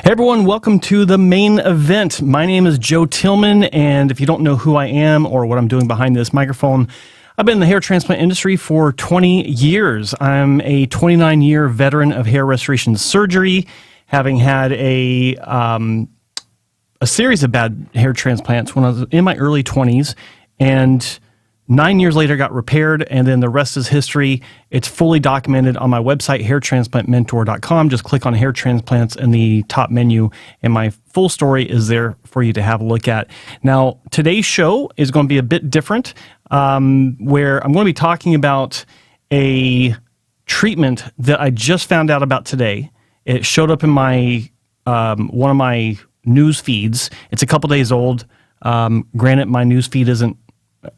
Hey everyone, welcome to the main event. My name is Joe Tillman, and if you don't know who I am or what I'm doing behind this microphone, I've been in the hair transplant industry for 20 years. I'm a 29-year veteran of hair restoration surgery, having had a series of bad hair transplants when I was in my early 20s, and 9 years later got repaired, and then the rest is history. It's fully documented on my website, hairtransplantmentor.com. Just click on hair transplants in the top menu, and my full story is there for you to have a look at. Now, today's show is going to be a bit different, where I'm going to be talking about a treatment that I just found out about today. It showed up in my one of my news feeds. It's a couple days old. Granted, my news feed isn't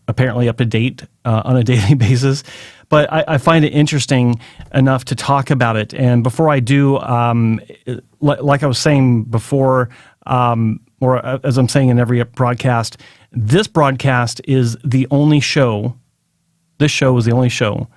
apparently up to date on a daily basis, but I find it interesting enough to talk about it. And before I do, like I was saying before, or as I'm saying in every broadcast, this broadcast is the only show, this show is the only show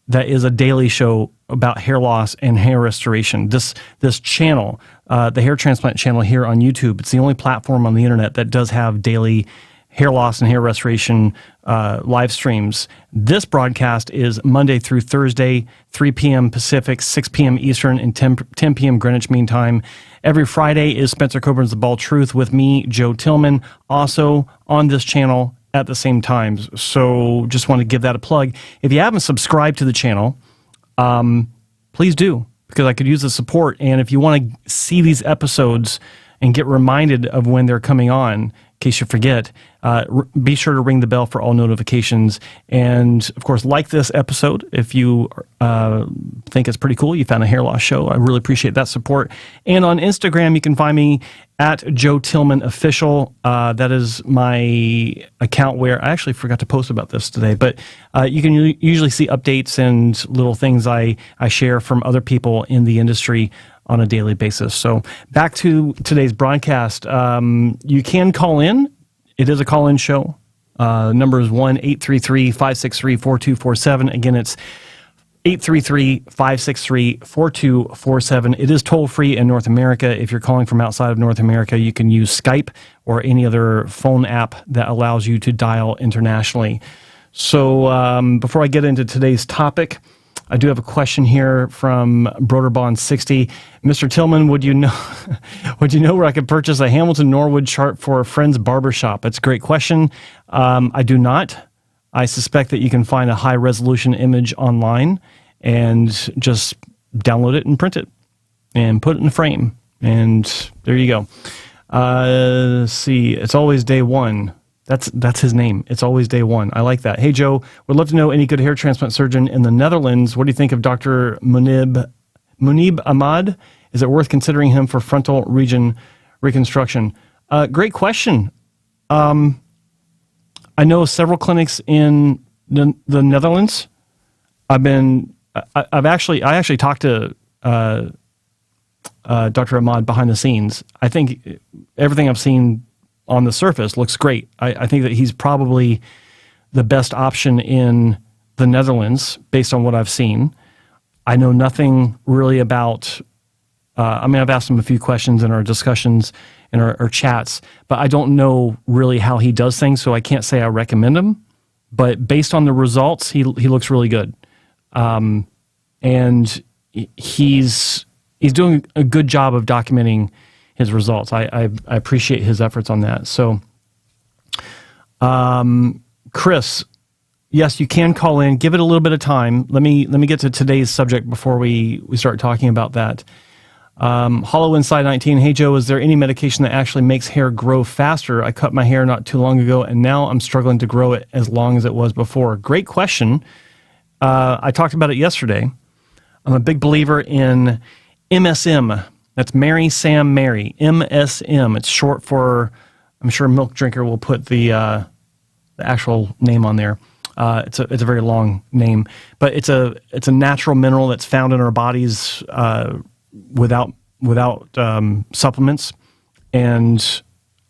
that is a daily show about hair loss and hair restoration. This channel, the Hair Transplant channel here on YouTube, it's the only platform on the internet that does have daily hair loss and hair restoration live streams. This broadcast is Monday through Thursday, 3 p.m. Pacific, 6 p.m. Eastern, and 10 p.m. Greenwich Mean Time. Every Friday is Spencer Coburn's The Bald Truth with me, Joe Tillman, also on this channel at the same time. So just want to give that a plug. If you haven't subscribed to the channel, please do, because I could use the support. And if you want to see these episodes and get reminded of when they're coming on, in case you forget, be sure to ring the bell for all notifications. And, of course, like this episode if you think it's pretty cool. You found a hair loss show. I really appreciate that support. And on Instagram, you can find me at Joe Tillman Official. That is my account where I actually forgot to post about this today, but you can usually see updates and little things I share from other people in the industry on a daily basis. So back to today's broadcast. You can call in. It is a call-in show. Number is 1-833-563-4247. Again, it's 833-563-4247. It is toll-free in North America. If you're calling from outside of North America, you can use Skype or any other phone app that allows you to dial internationally. So before I get into today's topic, I do have a question here from Broderbond60. Mr. Tillman, would you know where I could purchase a Hamilton Norwood chart for a friend's barbershop? That's a great question. I do not. I suspect that you can find a high-resolution image online and just download it and print it and put it in a frame. And there you go. Let's see. It's always day one. That's his name. It's always day one. I like that. Hey, Joe, would love to know any good hair transplant surgeon in the Netherlands. What do you think of Dr. Munib Ahmad? Is it worth considering him for frontal region reconstruction? Great question. I know several clinics in the Netherlands. I actually talked to Dr. Ahmad behind the scenes. I think everything I've seen on the surface looks great. I think that he's probably the best option in the Netherlands based on what I've seen. I know nothing really about, I've asked him a few questions in our discussions and our chats, but I don't know really how he does things, so I can't say I recommend him. But based on the results, he looks really good. And he's doing a good job of documenting his results. I appreciate his efforts on that. So, Chris, yes, you can call in. Give it a little bit of time. Let me get to today's subject before we start talking about that. Hollow Inside 19. Hey, Joe, is there any medication that actually makes hair grow faster? I cut my hair not too long ago, and now I'm struggling to grow it as long as it was before. Great question. I talked about it yesterday. I'm a big believer in MSM. That's Mary, Sam, Mary, MSM. It's short for, I'm sure Milk Drinker will put the actual name on there. It's a very long name, but it's a natural mineral that's found in our bodies without supplements, and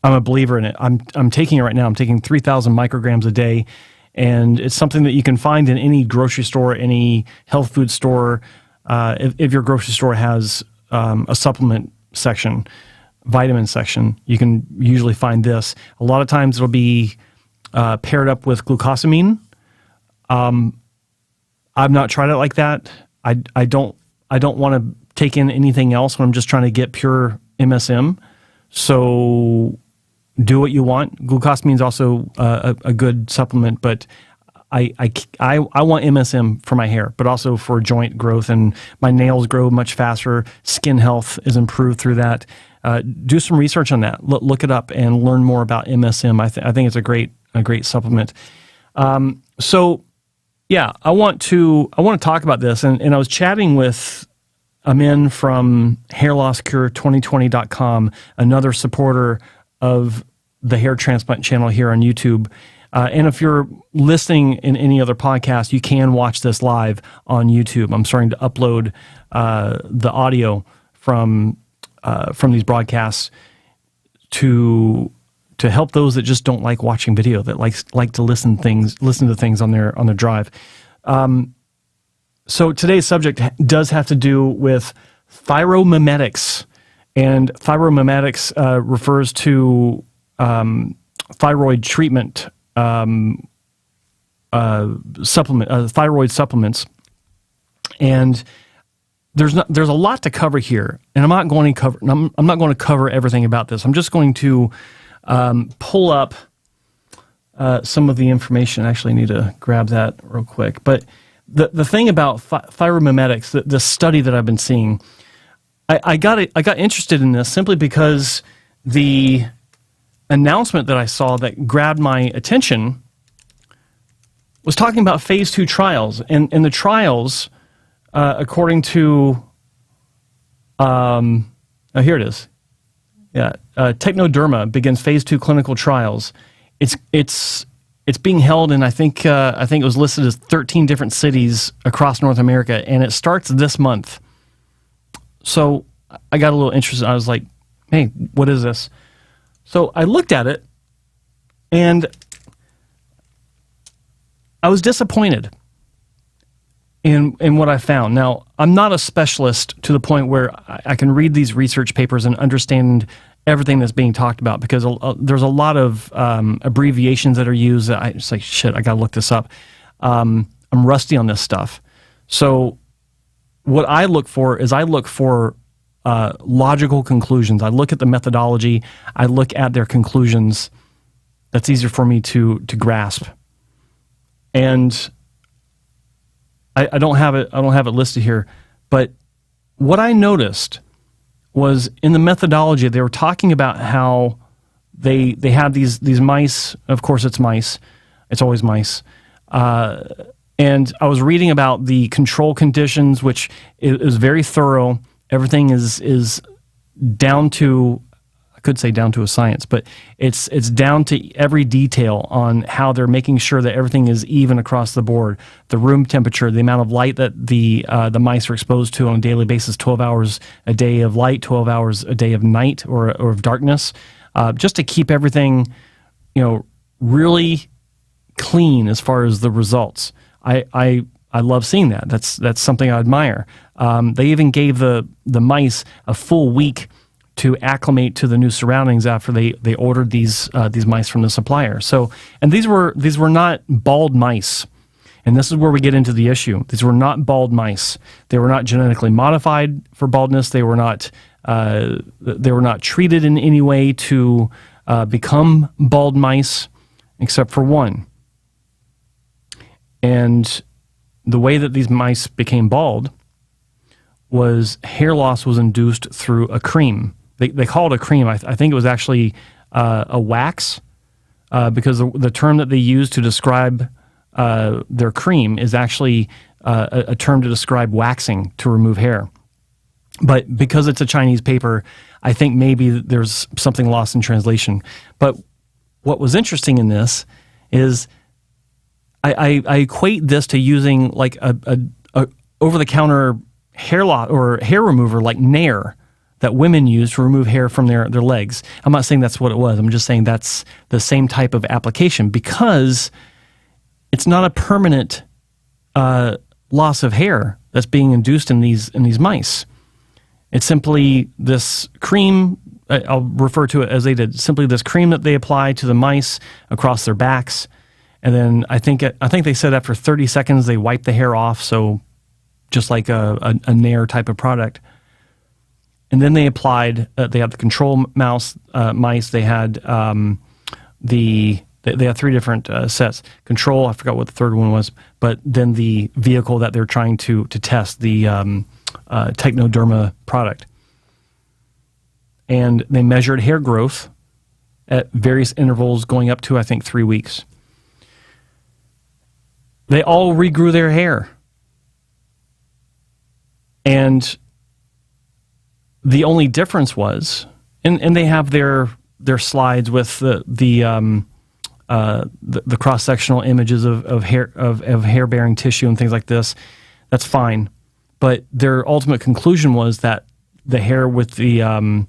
I'm a believer in it. I'm taking it right now. I'm taking 3,000 micrograms a day, and it's something that you can find in any grocery store, any health food store. If your grocery store has a supplement section, vitamin section, you can usually find this. A lot of times it'll be paired up with glucosamine. I've not tried it like that. I don't want to take in anything else when I'm just trying to get pure MSM. So do what you want. Glucosamine is also a good supplement, but I want MSM for my hair, but also for joint growth, and my nails grow much faster. Skin health is improved through that. Do some research on that. Look it up and learn more about MSM. I think it's a great supplement. So yeah, I want to talk about this, and I was chatting with Amin from hairlosscure2020.com, another supporter of the Hair Transplant channel here on YouTube. And if you're listening in any other podcast, you can watch this live on YouTube. I'm starting to upload the audio from these broadcasts to help those that just don't like watching video, that like to listen to things on their drive. So today's subject does have to do with thyromimetics, and thyromimetics refers to thyroid treatment thyroid supplements, and there's a lot to cover here, and I'm not going to cover everything about this. I'm just going to pull up some of the information. I actually need to grab that real quick. But the thing about thyromimetics, the study that I've been seeing, I got interested in this simply because the announcement that I saw that grabbed my attention was talking about phase 2 trials, and the trials, according to, here it is. Yeah, Technoderma begins phase 2 clinical trials. It's being held in, I think it was listed as 13 different cities across North America, and it starts this month. So I got a little interested. I was like, hey, what is this? So I looked at it, and I was disappointed in what I found. Now, I'm not a specialist to the point where I can read these research papers and understand everything that's being talked about, because there's a lot of abbreviations that are used. It's like, shit, I got to look this up. I'm rusty on this stuff. So what I look for is logical conclusions. I look at the methodology. I look at their conclusions. That's easier for me to grasp. And I don't have it listed here, but what I noticed was in the methodology, they were talking about how they have these mice. Of course, it's mice. It's always mice. And I was reading about the control conditions, which is very thorough. Everything is down to, I could say down to a science, but it's down to every detail on how they're making sure that everything is even across the board. The room temperature, the amount of light that the mice are exposed to on a daily basis, 12 hours a day of light, 12 hours a day of night or of darkness, just to keep everything, really clean as far as the results. I love seeing that. That's something I admire. They even gave the mice a full week to acclimate to the new surroundings after they ordered these mice from the supplier. So, and these were not bald mice, and this is where we get into the issue. These were not bald mice. They were not genetically modified for baldness. They were not treated in any way to become bald mice, except for one. And the way that these mice became bald was hair loss was induced through a cream. They call it a cream. I think it was actually a wax, because the term that they use to describe their cream is actually a term to describe waxing to remove hair. But because it's a Chinese paper, I think maybe there's something lost in translation. But what was interesting in this is I equate this to using like a over-the-counter hair loss or hair remover like Nair that women use to remove hair from their legs. I'm not saying that's what it was. I'm just saying that's the same type of application, because it's not a permanent loss of hair that's being induced in these mice. It's simply this cream I'll refer to it as they did, simply this cream that they apply to the mice across their backs. And then I think they said after 30 seconds, they wipe the hair off. So just like a Nair type of product. And then they applied, they had the control mice. They had they had 3 different sets. Control, I forgot what the third one was, but then the vehicle that they're trying to test, the Technoderma product. And they measured hair growth at various intervals going up to, I think, 3 weeks. They all regrew their hair. And the only difference was, and they have their slides with the cross-sectional images of hair-bearing tissue and things like this. That's fine. But their ultimate conclusion was that the hair with the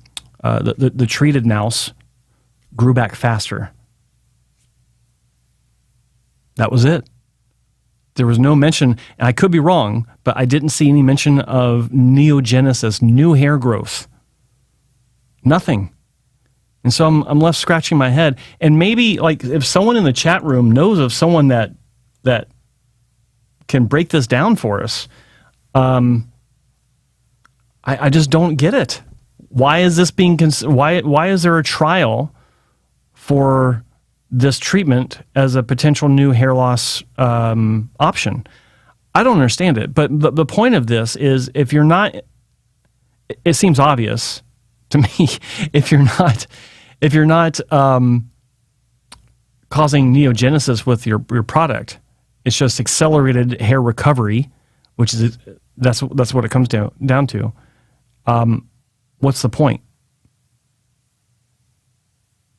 treated mouse grew back faster. That was it. There was no mention, and I could be wrong, but I didn't see any mention of neogenesis, new hair growth. Nothing. And so I'm left scratching my head. And maybe, like, if someone in the chat room knows of someone that can break this down for us, I just don't get it. Why is this being why is there a trial for this treatment as a potential new hair loss option? I don't understand it. But the point of this is, if you're not, it seems obvious to me, if you're not causing neogenesis with your product, it's just accelerated hair recovery, which is that's what it comes down to. What's the point?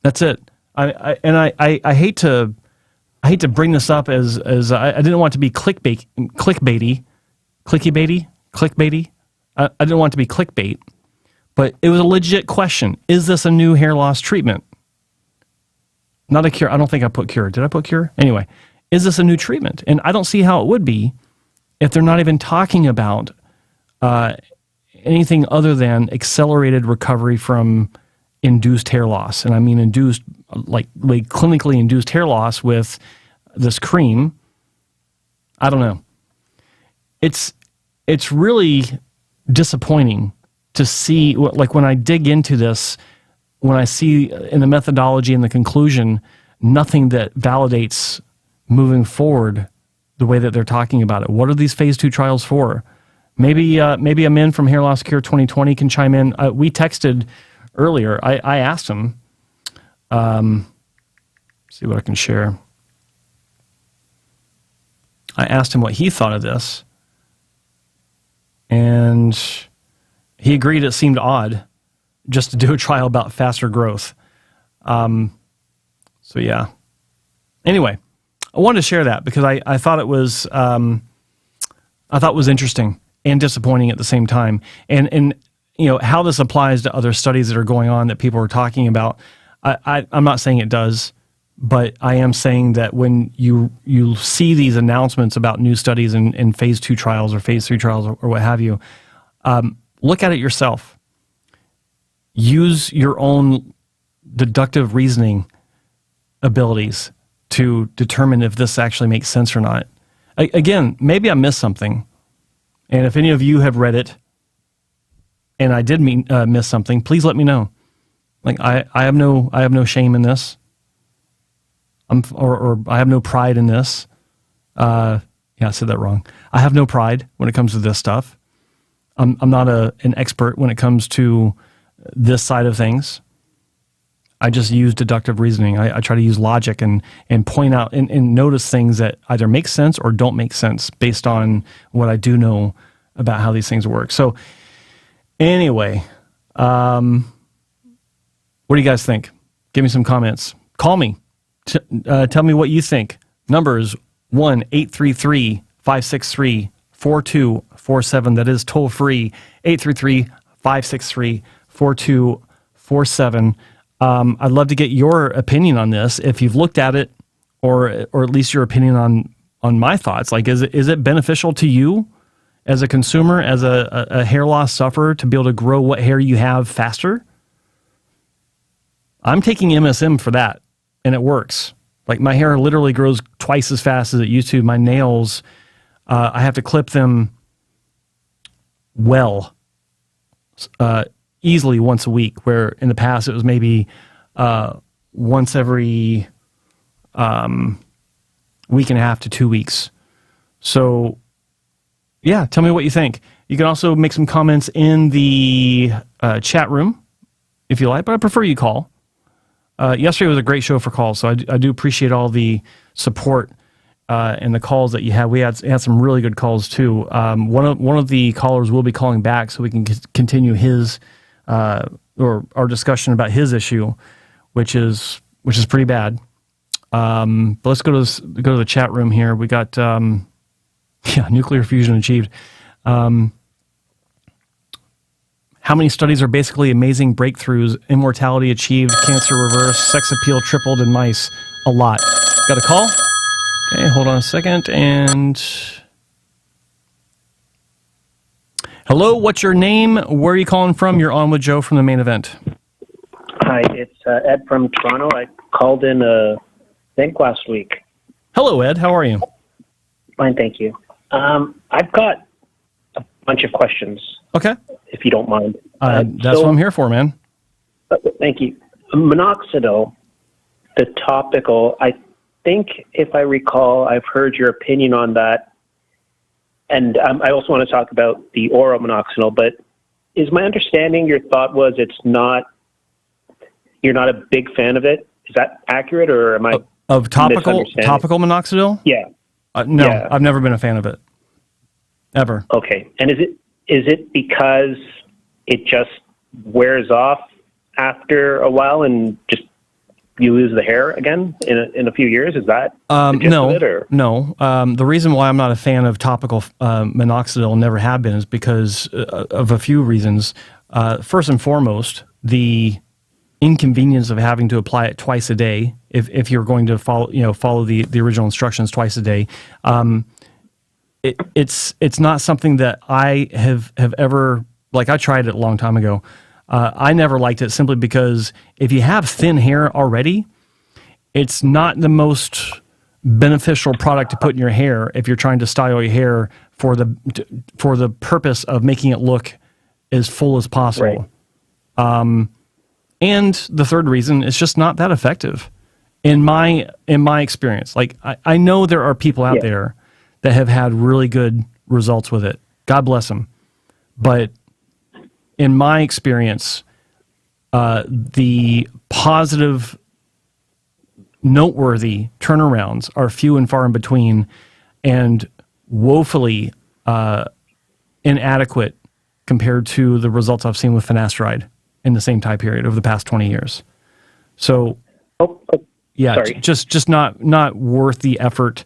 That's it. I hate to bring this up as I didn't want it to be clickbaity. I didn't want it to be clickbait, but it was a legit question. Is this a new hair loss treatment? Not a cure. I don't think I put cure. Did I put cure? Anyway, is this a new treatment? And I don't see how it would be if they're not even talking about anything other than accelerated recovery from induced hair loss. And I mean induced, like clinically induced hair loss with this cream. I don't know. It's really disappointing to see, like, when I dig into this, when I see in the methodology and the conclusion, nothing that validates moving forward the way that they're talking about it. What are these phase 2 trials for? Maybe Amin from Hair Loss Cure 2020 can chime in. We texted earlier. I asked him, see what I can share. I asked him what he thought of this, and he agreed it seemed odd just to do a trial about faster growth. So yeah. Anyway, I wanted to share that because I thought it was interesting and disappointing at the same time. And you know, how this applies to other studies that are going on that people are talking about. I'm not saying it does, but I am saying that when you see these announcements about new studies in phase 2 trials or phase 3 trials or what have you, look at it yourself. Use your own deductive reasoning abilities to determine if this actually makes sense or not. Again, maybe I missed something. And if any of you have read it and I did miss something, please let me know. Like, I have no shame in this. Or I have no pride in this. Yeah, I said that wrong. I have no pride when it comes to this stuff. I'm not an expert when it comes to this side of things. I just use deductive reasoning. I try to use logic and point out and notice things that either make sense or don't make sense based on what I do know about how these things work. So anyway, what do you guys think? Give me some comments. Call me. Tell me what you think. Number is 1-833-563-4247. That is toll free. 833-563-4247. I'd love to get your opinion on this. If you've looked at it, or at least your opinion on my thoughts. Like, is it beneficial to you as a consumer, as a hair loss sufferer, to be able to grow what hair you have faster? I'm taking MSM for that, and it works. Like my hair literally grows twice as fast as it used to. My nails, I have to clip them easily once a week, where in the past it was maybe once every week and a half to 2 weeks. So, yeah, tell me what you think. You can also make some comments in the chat room if you like, but I prefer you call. Yesterday was a great show for calls, so I do appreciate all the support and the calls that you had. We had some really good calls too. One of the callers will be calling back, so we can continue his or our discussion about his issue, which is pretty bad. But let's go to the chat room here. We got nuclear fusion achieved. How many studies are basically amazing breakthroughs? Immortality achieved, cancer reversed, sex appeal tripled in mice. A lot. Got a call? Okay, hold on a second. And hello, what's your name? Where are you calling from? You're on with Joe from the main event. Hi, it's Ed from Toronto. I called in, I think, last week. Hello, Ed. How are you? Fine, thank you. I've got a bunch of questions. Okay. If you don't mind. That's what I'm here for, man. Thank you. Minoxidil, the topical, I think, if I recall, I've heard your opinion on that. And I also want to talk about the oral minoxidil, but is my understanding your thought was you're not a big fan of it? Is that accurate, or am I of topical minoxidil? Yeah. No, yeah. I've never been a fan of it. Ever. Okay. And is it because it just wears off after a while and just you lose the hair again in a few years? Is that the gist of it, or? No. The reason why I'm not a fan of topical minoxidil and never have been is because of a few reasons. First and foremost, the inconvenience of having to apply it twice a day if you're going to follow the original instructions twice a day. It's not something that I have ever, like, I tried it a long time ago. I never liked it simply because if you have thin hair already, it's not the most beneficial product to put in your hair if you're trying to style your hair for the purpose of making it look as full as possible. Right. And the third reason, it's just not that effective in my experience. Like, I know there are people out there that have had really good results with it. God bless them. But in my experience, the positive, noteworthy turnarounds are few and far in between and woefully inadequate compared to the results I've seen with finasteride in the same time period over the past 20 years. So, just not worth the effort.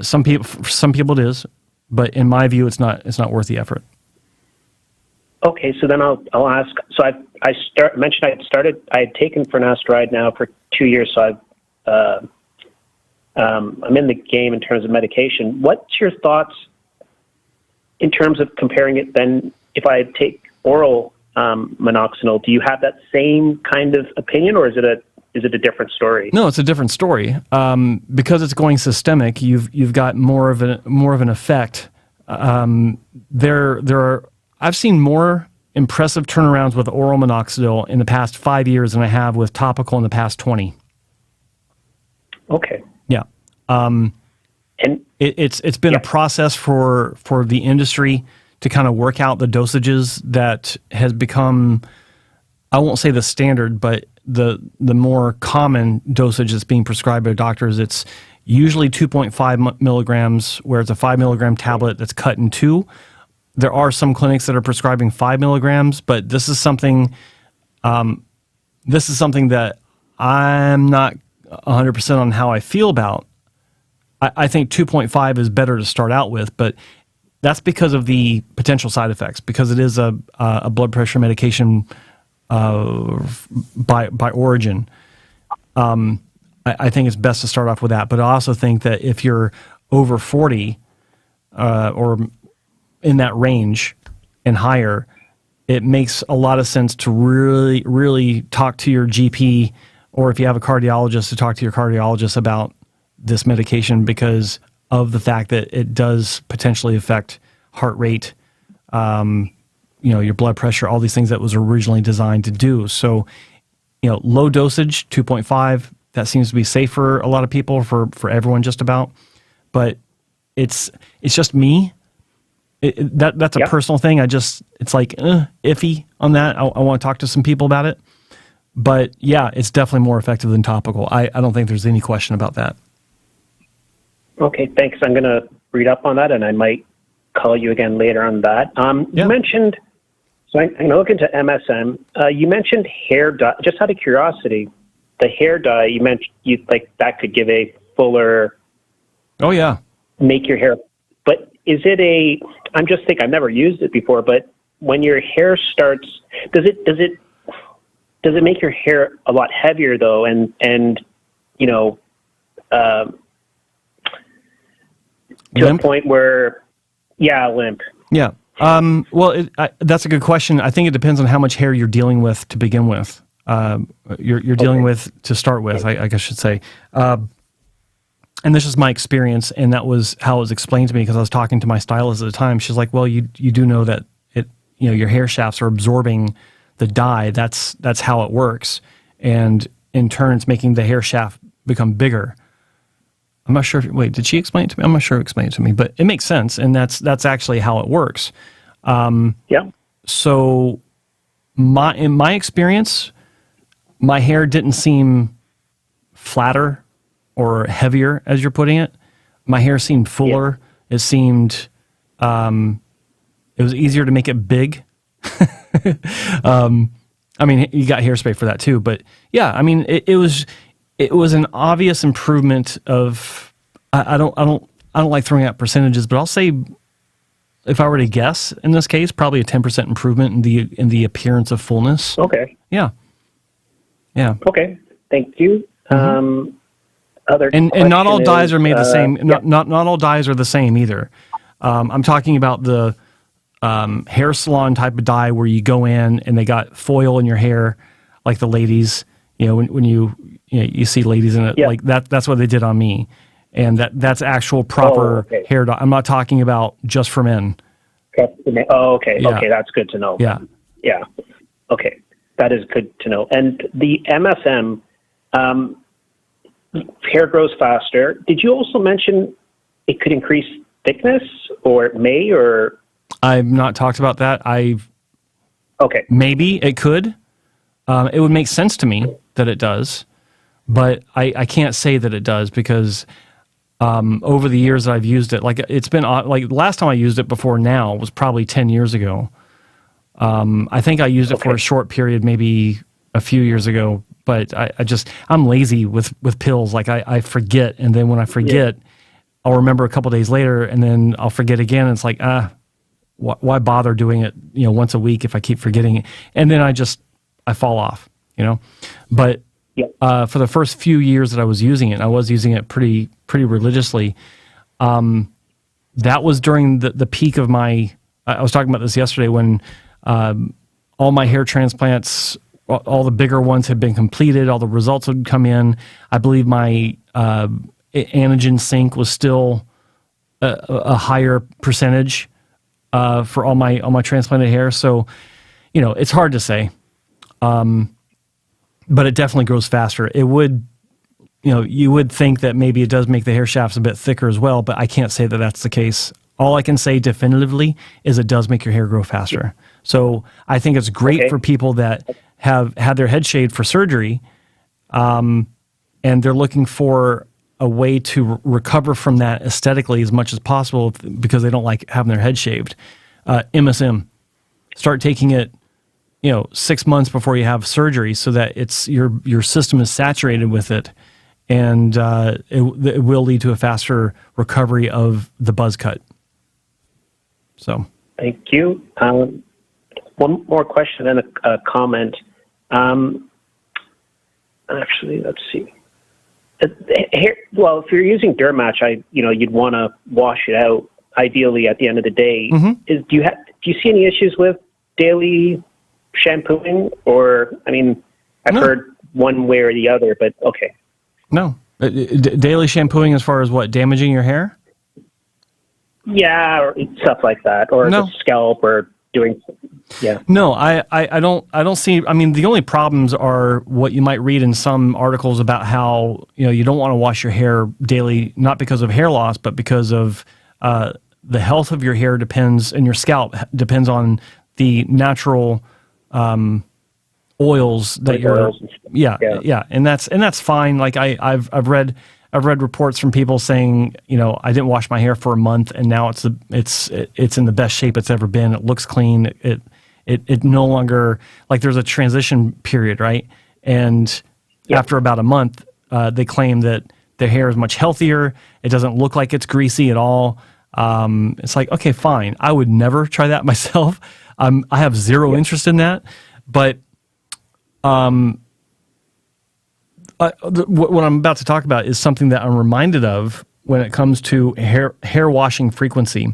Some people it is, but in my view, it's not worth the effort. Okay, so then I'll ask. So I had taken finasteride now for 2 years. So I'm in the game in terms of medication. What's your thoughts in terms of comparing it then? If I take oral minoxidil, do you have that same kind of opinion, or is it a different story? No, it's a different story. Because it's going systemic, you've got more of an effect. I've seen more impressive turnarounds with oral minoxidil in the past 5 years than I have with topical in the past 20. Okay. Yeah. And it's been a process for the industry to kind of work out the dosages that has become, I won't say the standard, but the more common dosage that's being prescribed by doctors. It's usually 2.5 milligrams, where it's a 5 milligram tablet that's cut in two. There are some clinics that are prescribing 5 milligrams, but this is something that I'm not 100% on how I feel about. I think 2.5 is better to start out with, but that's because of the potential side effects, because it is a blood pressure medication by origin. I think it's best to start off with that. But I also think that if you're over 40 or in that range and higher, it makes a lot of sense to really, really talk to your GP, or if you have a cardiologist, to talk to your cardiologist about this medication because of the fact that it does potentially affect heart rate, your blood pressure, all these things that was originally designed to do. So, low dosage, 2.5, that seems to be safe for a lot of people, for everyone just about. But it's just me. That's a personal thing. It's like iffy on that. I want to talk to some people about it. But yeah, it's definitely more effective than topical. I don't think there's any question about that. Okay, thanks. I'm going to read up on that, and I might call you again later on that. You mentioned, so I'm going to look into MSM. You mentioned hair dye. Just out of curiosity, the hair dye, you mentioned that could give a fuller. Oh yeah. Make your hair. But is it I'm just thinking, I've never used it before, but when your hair starts, does it make your hair a lot heavier though? And to limp? A point where, limp. Yeah. Well, that's a good question. I think it depends on how much hair you're dealing with to begin with. You're dealing with to start with, I guess I should say. And this is my experience, and that was how it was explained to me because I was talking to my stylist at the time. She's like, "Well, you do know that your hair shafts are absorbing the dye. That's how it works, and in turn, it's making the hair shaft become bigger." I'm not sure. Wait, did she explain it to me? I'm not sure who explained it to me, but it makes sense, and that's actually how it works. So, in my experience, my hair didn't seem flatter or heavier, as you're putting it. My hair seemed fuller. Yeah. It seemed, it was easier to make it big. I mean, you got hairspray for that too, but yeah, I mean, it was an obvious improvement of, I don't like throwing out percentages, but I'll say, if I were to guess in this case, probably a 10% improvement in the appearance of fullness. Okay. Yeah. Yeah. Okay. Thank you. Mm-hmm. And not all dyes are made the same. Not all dyes are the same either. I'm talking about the hair salon type of dye where you go in and they got foil in your hair, like the ladies. When you see ladies in it, like that's what they did on me, and that's actual proper hair dye. I'm not talking about just for men. Oh, okay. Yeah. Okay, that's good to know. Yeah. Yeah. Okay, that is good to know. And the MSM. Hair grows faster. Did you also mention it could increase thickness, or it may, or? I've not talked about that. Maybe it could. It would make sense to me that it does, but I can't say that it does because over the years that I've used it, like it's been like last time I used it before now was probably 10 years ago. I think I used it for a short period, maybe a few years ago. But I'm lazy with pills. Like I forget, and then when I forget, I'll remember a couple days later, and then I'll forget again. And it's like, why bother doing it? Once a week if I keep forgetting it, and then I fall off. But for the first few years that I was using it, I was using it pretty religiously. That was during the peak of my. I was talking about this yesterday when all my hair transplants. All the bigger ones had been completed. All the results had come in. I believe my antigen sync was still a higher percentage for all my transplanted hair. So, it's hard to say, but it definitely grows faster. It would, you would think that maybe it does make the hair shafts a bit thicker as well, but I can't say that that's the case. All I can say definitively is it does make your hair grow faster. So I think it's great for people that have had their head shaved for surgery, and they're looking for a way to recover from that aesthetically as much as possible because they don't like having their head shaved. MSM, start taking it, 6 months before you have surgery so that it's your system is saturated with it, and it will lead to a faster recovery of the buzz cut. So, thank you. One more question and a comment. Actually, let's see. Well, if you're using Dermatch, you'd want to wash it out ideally at the end of the day. Mm-hmm. Do you see any issues with daily shampooing? Or, I mean, I've heard one way or the other, but okay. No. Daily shampooing as far as what? Damaging your hair? Yeah, or stuff like that. Or the scalp, or doing... Yeah. No, I don't see. I mean, the only problems are what you might read in some articles about how you don't want to wash your hair daily, not because of hair loss, but because of the health of your hair depends, and your scalp depends on the natural oils that and that's fine. Like I've read reports from people saying, I didn't wash my hair for a month and now it's in the best shape it's ever been. It looks clean. It no longer, like, there's a transition period, right? And after about a month, they claim that their hair is much healthier. It doesn't look like it's greasy at all. It's like, okay, fine. I would never try that myself. I have zero interest in that. But what I'm about to talk about is something that I'm reminded of when it comes to hair washing frequency.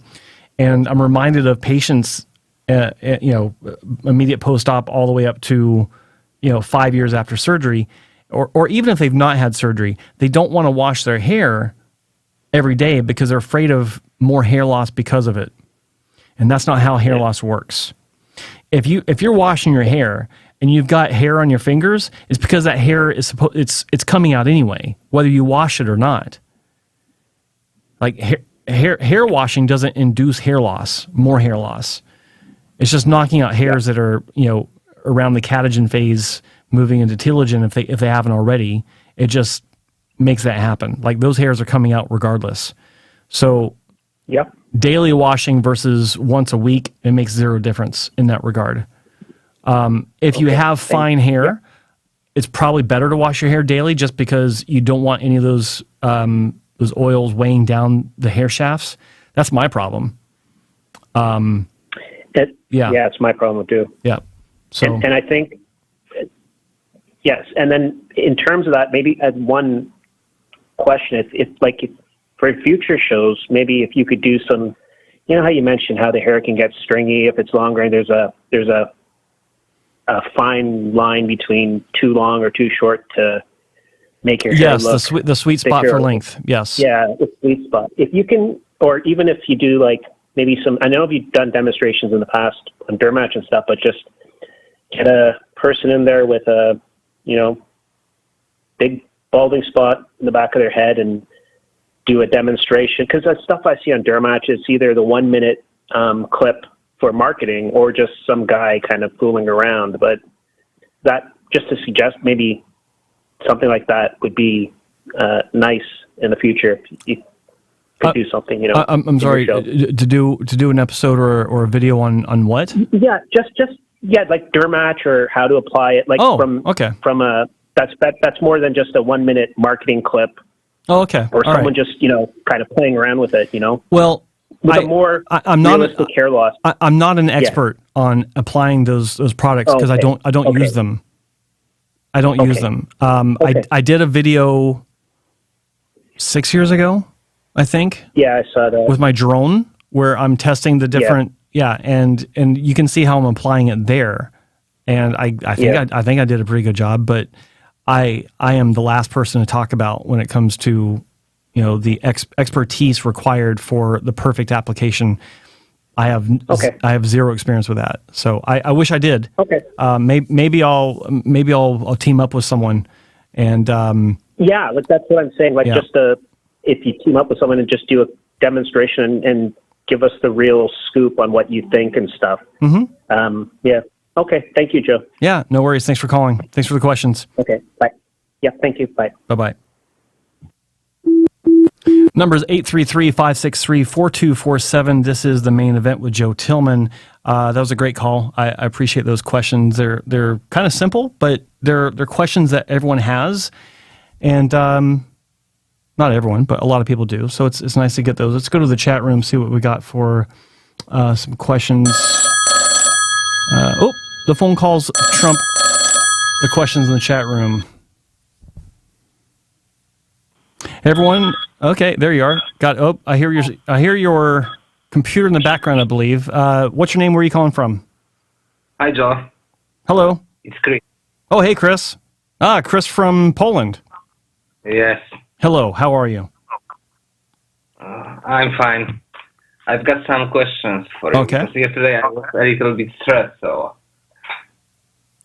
And I'm reminded of patients, immediate post-op all the way up to, 5 years after surgery, or even if they've not had surgery, they don't want to wash their hair every day because they're afraid of more hair loss because of it. And that's not how hair loss works. If you're washing your hair and you've got hair on your fingers, it's because that hair is it's coming out anyway, whether you wash it or not. Like hair washing doesn't induce hair loss, more hair loss. It's just knocking out hairs that are, around the catagen phase, moving into telogen if they haven't already. It just makes that happen. Like, those hairs are coming out regardless. So daily washing versus once a week, it makes zero difference in that regard. If you have fine hair, it's probably better to wash your hair daily just because you don't want any of those oils weighing down the hair shafts. That's my problem. It's my problem too. Yeah. So, and I think, yes. And then in terms of that, maybe as one question, if for future shows, maybe if you could do some, how you mentioned how the hair can get stringy if it's longer, and there's a fine line between too long or too short to make your hair look. Yes, the sweet spot for length. Yes. Yeah, the sweet spot. If you can, or even if you do maybe some, I know you've done demonstrations in the past on Dermatch and stuff, but just get a person in there with a, big balding spot in the back of their head and do a demonstration. Because that stuff I see on Dermatch is either the 1 minute clip for marketing or just some guy kind of fooling around. But that, just to suggest maybe something like that would be nice in the future. If you could do something, I'm sorry, to do an episode or a video on what? Yeah, just like Dermatch, or how to apply it. That's more than just a 1 minute marketing clip. Oh, okay. Or someone just kind of playing around with it. Well, with a more realistic hair loss. I'm not an expert on applying those products because I don't use them. I don't use them. I did a video 6 years ago, I think. Yeah, I saw that. With my drone, where I'm testing the different and you can see how I'm applying it there. And I think I did a pretty good job, but I am the last person to talk about when it comes to the expertise required for the perfect application. I have zero experience with that, so I wish I did. Okay. Maybe I'll team up with someone, and that's what I'm saying. If you team up with someone and just do a demonstration and give us the real scoop on what you think and stuff. Mm-hmm. Okay. Thank you, Joe. Yeah. No worries. Thanks for calling. Thanks for the questions. Okay. Bye. Yeah. Thank you. Bye. Bye-bye. Number is 833-563-4247. This is The Main Event with Joe Tillman. That was a great call. I appreciate those questions. They're kind of simple, but they're questions that everyone has, and not everyone, but a lot of people do. So it's nice to get those. Let's go to the chat room, see what we got for some questions. The phone calls trump the questions in the chat room. Everyone, okay, there you are. I hear your computer in the background, I believe. What's your name? Where are you calling from? Hi, Joe. Hello. It's Chris. Oh, hey, Chris. Chris from Poland. Yes. Hello. How are you? I'm fine. I've got some questions for you. Okay. Because yesterday I was a little bit stressed, so.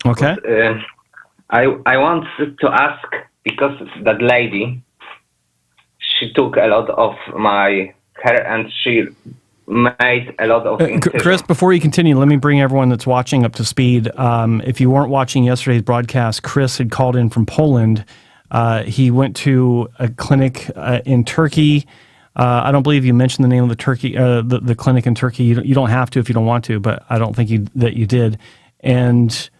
Okay. But, I wanted to ask, because that lady, she took a lot of my hair and she made a lot of incisions. Chris, before you continue, let me bring everyone that's watching up to speed. If you weren't watching yesterday's broadcast, Chris had called in from Poland. He went to a clinic in Turkey. I don't believe you mentioned the name of the clinic in Turkey. You don't have to if you don't want to, but I don't think that you did. And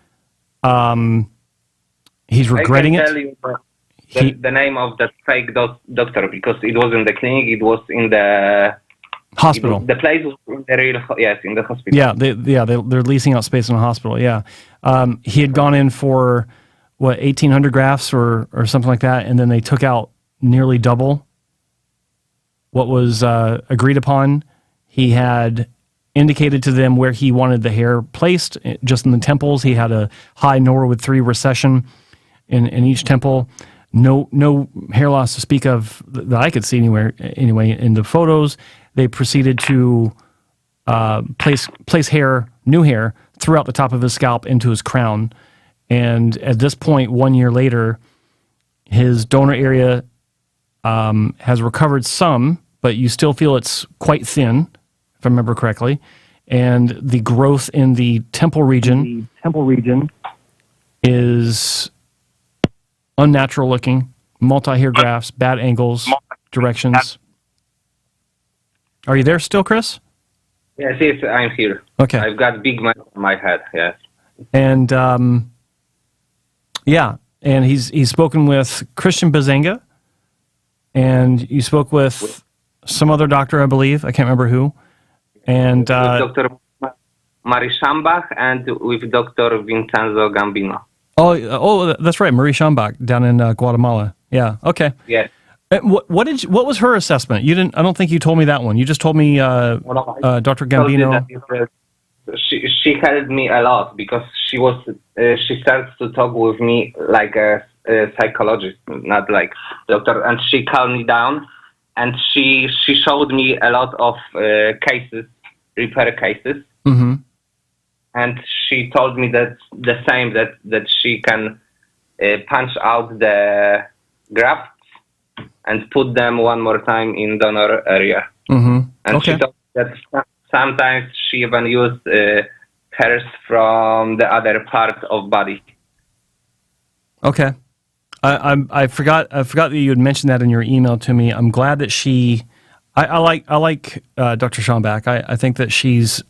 he's regretting it. I can tell you the name of that fake doctor, because it wasn't the clinic, it was in the hospital. The place was in the real, yes, in the hospital. Yeah, they're leasing out space in a hospital. Yeah, he had gone in for 1,800 grafts or something like that, and then they took out nearly double what was agreed upon. He had indicated to them where he wanted the hair placed, just in the temples. He had a high Norwood 3 recession in each temple. No hair loss to speak of that I could see anyway in the photos. They proceeded to place new hair throughout the top of his scalp into his crown. And at this point, 1 year later, his donor area has recovered some, but you still feel it's quite thin, if I remember correctly. And the growth in the temple region is unnatural looking, multi-hair grafts, bad angles, directions. Are you there still, Chris? Yes, I'm here. Okay. I've got big marks on my head, yes. And, and he's spoken with Christian Bazenga, and you spoke with some other doctor, I believe. I can't remember who. And with Dr. Mari Schambach and with Dr. Vincenzo Gambino. Oh, that's right, Marie Schambach down in Guatemala. Yeah. Okay. Yes. What was her assessment? You didn't. I don't think you told me that one. You just told me Dr. Gambino. She helped me a lot because she starts to talk with me like a psychologist, not like doctor, and she calmed me down, and she showed me a lot of repair cases, mm-hmm. and she told me that the same that she can punch out the grafts and put them one more time in donor area. Mm-hmm. And okay. she told that sometimes she even used hairs from the other part of body. Okay. I forgot that you had mentioned that in your email to me. I'm glad that I like Dr. Schambach. I think that she's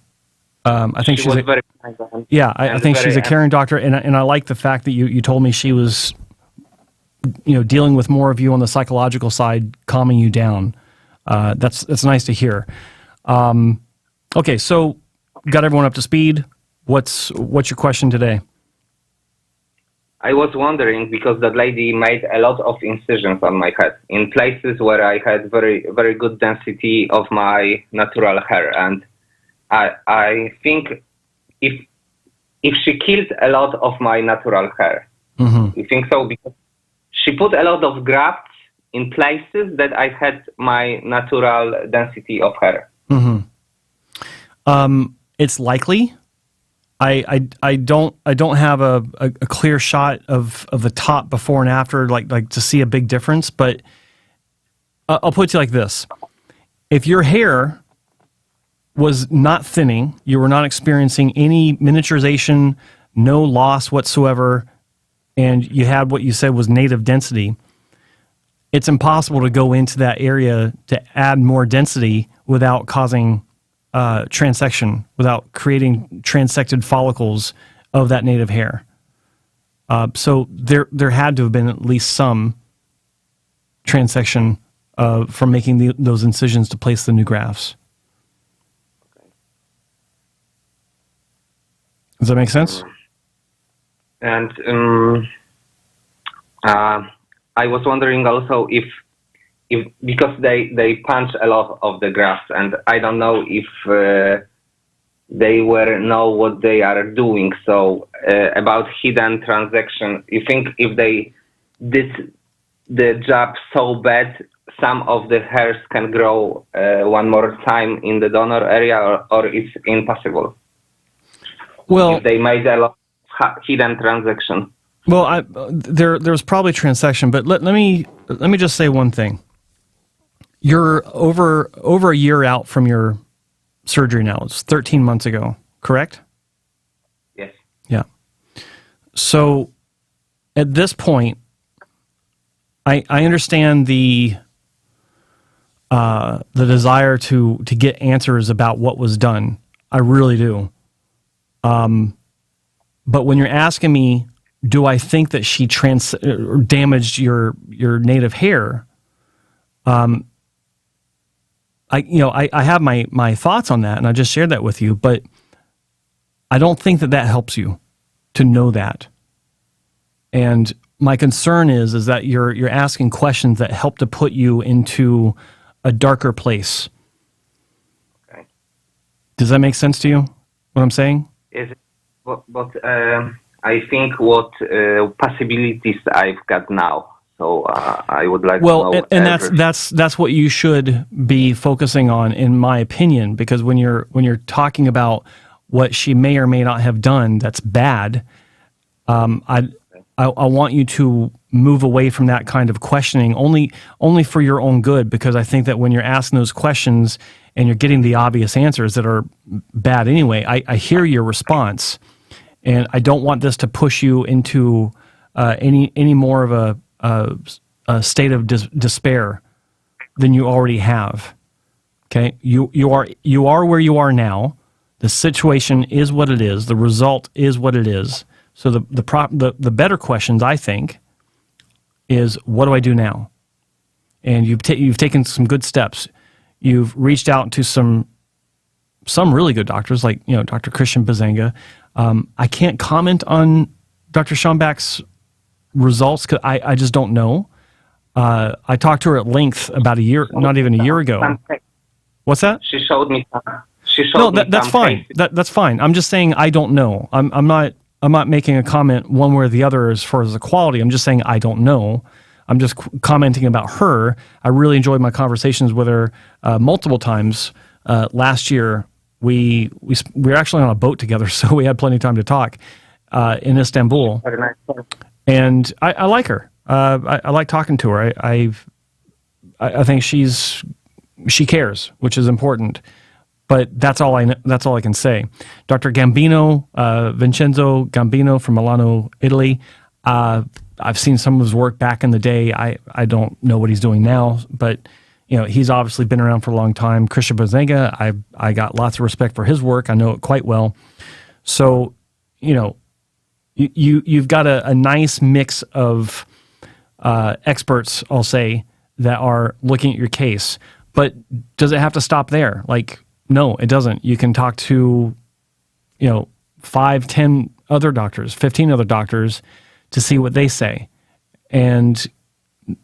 I think she's very kind. Yeah, I think she's a caring doctor, and I like the fact that you told me she was dealing with more of you on the psychological side, calming you down. That's nice to hear. Okay, so got everyone up to speed. What's your question today? I was wondering, because that lady made a lot of incisions on my head in places where I had very, very good density of my natural hair, and I think if she killed a lot of my natural hair, mm-hmm. you think so? Because she put a lot of grafts in places that I had my natural density of hair. Mm-hmm. It's likely. I don't have a clear shot of the top before and after, like to see a big difference. But I'll put it to you like this: if your hair was not thinning, you were not experiencing any miniaturization, no loss whatsoever, and you had what you said was native density, it's impossible to go into that area to add more density without causing transection, without creating transected follicles of that native hair. So there had to have been at least some transection from making those incisions to place the new grafts. Does that make sense? And I was wondering also if because they punch a lot of the grafts, and I don't know if they were know what they are doing. So about hidden transaction, you think if they did the job so bad, some of the hairs can grow one more time in the donor area, or it's impossible? Well, if they made a lot of hidden transaction. Well, there's probably transaction, but let me just say one thing. You're over a year out from your surgery now. It's 13 months ago, correct? Yes. Yeah. So at this point, I understand the desire to get answers about what was done. I really do. But when you're asking me, do I think that she damaged your native hair? I have my thoughts on that, and I just shared that with you. But I don't think that helps you to know that. And my concern is that you're asking questions that help to put you into a darker place. Okay. Does that make sense to you? What I'm saying? Is it, but I think what possibilities I've got now. So I would like to know. And that's what you should be focusing on, in my opinion, because when you're talking about what she may or may not have done that's bad, I want you to move away from that kind of questioning, only for your own good, because I think that when you're asking those questions and you're getting the obvious answers that are bad anyway, I hear your response, and I don't want this to push you into any more of a state of despair than you already have. Okay, you are where you are now. The situation is what it is. The result is what it is. So the better questions, I think, is what do I do now? And you've taken some good steps. You've reached out to some really good doctors, like Dr. Christian Bazanga. I can't comment on Dr. Schomback's results because I just don't know. I talked to her at length about not even a year ago. What's that? She showed me. That's fine. That's fine. I'm just saying I don't know. I'm not making a comment one way or the other as far as the quality. I'm just saying I don't know. I'm just commenting about her. I really enjoyed my conversations with her multiple times last year. We were actually on a boat together, so we had plenty of time to talk in Istanbul. And I like her. I like talking to her. I think she cares, which is important. But that's all I can say. Dr. Gambino, Vincenzo Gambino from Milano, Italy. I've seen some of his work back in the day. I don't know what he's doing now, but he's obviously been around for a long time. Christian Bazanga, I got lots of respect for his work. I know it quite well. So, you've got a nice mix of experts, I'll say, that are looking at your case. But does it have to stop there? No, it doesn't. You can talk to, 5, 10 other doctors, 15 other doctors to see what they say. And